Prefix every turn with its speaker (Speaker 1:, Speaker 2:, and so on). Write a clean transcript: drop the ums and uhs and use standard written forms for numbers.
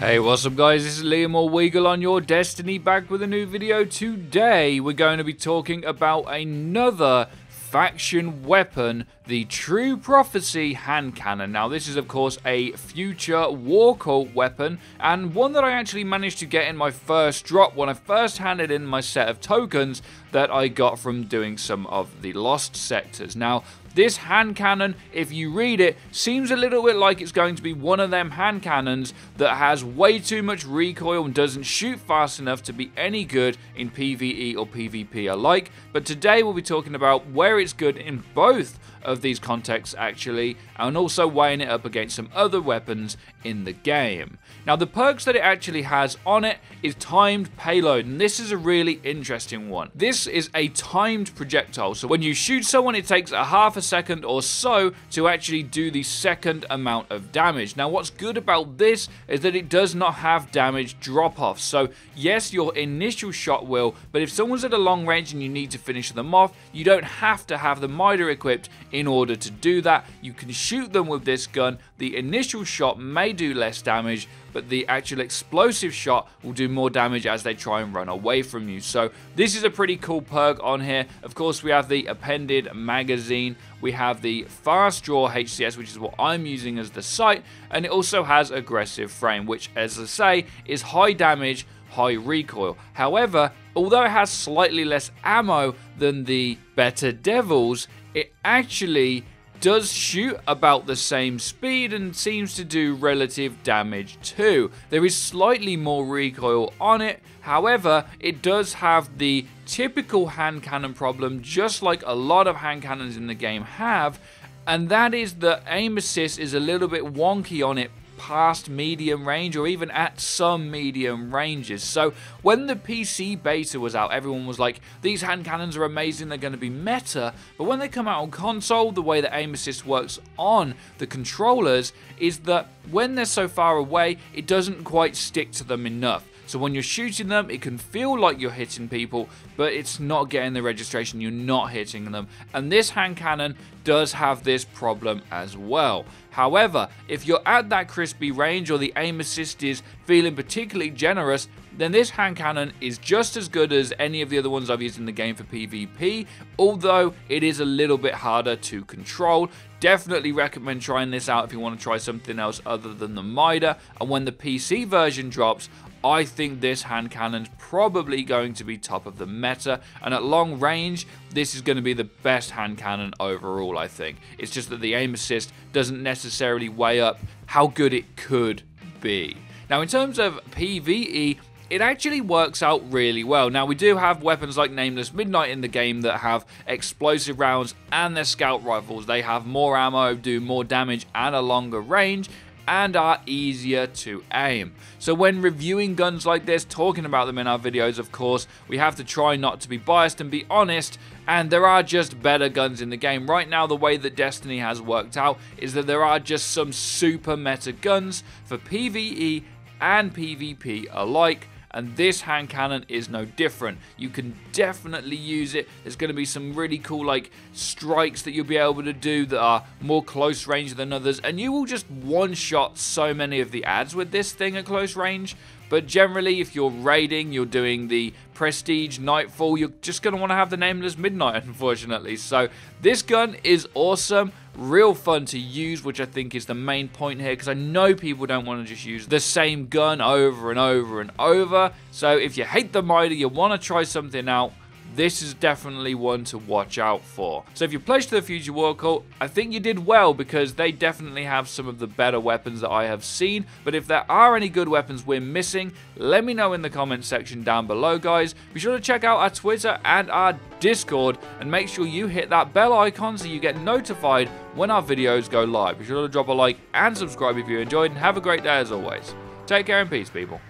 Speaker 1: Hey, what's up guys, this is Liam or Weagle on your Destiny, back with a new video. Today we're going to be talking about another faction weapon, the True Prophecy hand cannon. Now this is of course a future war cult weapon, and one that I actually managed to get in my first drop when I first handed in my set of tokens that I got from doing some of the lost sectors. Now this hand cannon, if you read it, seems a little bit like it's going to be one of them hand cannons that has way too much recoil and doesn't shoot fast enough to be any good in PvE or PvP alike. But today we'll be talking about where it's good in both of these contexts actually, and also weighing it up against some other weapons in the game. Now the perks that it actually has on it is timed payload, and this is a really interesting one. This is a timed projectile, so when you shoot someone it takes a half a second or so to actually do the second amount of damage. Now what's good about this is that it does not have damage drop off. So yes, your initial shot will, but if someone's at a long range and you need to finish them off, you don't have to have the miter equipped in order to do that. You can shoot them with this gun. The initial shot may do less damage, but the actual explosive shot will do more damage as they try and run away from you. So this is a pretty cool perk on here. Of course, we have the appended magazine. We have the fast draw HCS, which is what I'm using as the sight, and it also has aggressive frame, which, as I say, is high damage, high recoil. However, although it has slightly less ammo than the better Devils, it actually does shoot about the same speed and seems to do relative damage too. There is slightly more recoil on it, however it does have the typical hand cannon problem, just like a lot of hand cannons in the game have, and that is that aim assist is a little bit wonky on it past medium range, or even at some medium ranges. So when the PC beta was out, everyone was like, these hand cannons are amazing, they're going to be meta. But when they come out on console, the way that aim assist works on the controllers is that when they're so far away, it doesn't quite stick to them enough. So when you're shooting them, it can feel like you're hitting people, but it's not getting the registration, you're not hitting them. And this hand cannon does have this problem as well. However, if you're at that crispy range or the aim assist is feeling particularly generous, then this hand cannon is just as good as any of the other ones I've used in the game for PvP, although it is a little bit harder to control. Definitely recommend trying this out if you want to try something else other than the Mida, and when the PC version drops, I think this hand cannon's probably going to be top of the meta, and at long range, this is going to be the best hand cannon overall, I think. It's just that the aim assist doesn't necessarily weigh up how good it could be. Now, in terms of PvE, it actually works out really well. Now, we do have weapons like Nameless Midnight in the game that have explosive rounds and their scout rifles. They have more ammo, do more damage and a longer range, and are easier to aim. So when reviewing guns like this, talking about them in our videos, of course, we have to try not to be biased and be honest, and there are just better guns in the game. Right now, the way that Destiny has worked out is that there are just some super meta guns for PvE and PvP alike, and this hand cannon is no different. You can definitely use it. There's going to be some really cool like strikes that you'll be able to do that are more close range than others, and you will just one-shot so many of the ads with this thing at close range. But generally, if you're raiding, you're doing the Prestige Nightfall, you're just going to want to have the Nameless Midnight, unfortunately. So this gun is awesome, real fun to use, which I think is the main point here, because I know people don't want to just use the same gun over and over and over. So if you hate the Mida, you want to try something out, this is definitely one to watch out for. So if you pledged to the Future War Cult, I think you did well, because they definitely have some of the better weapons that I have seen. But if there are any good weapons we're missing, let me know in the comment section down below, guys. Be sure to check out our Twitter and our Discord, and make sure you hit that bell icon so you get notified when our videos go live. Be sure to drop a like and subscribe if you enjoyed, and have a great day as always. Take care and peace, people.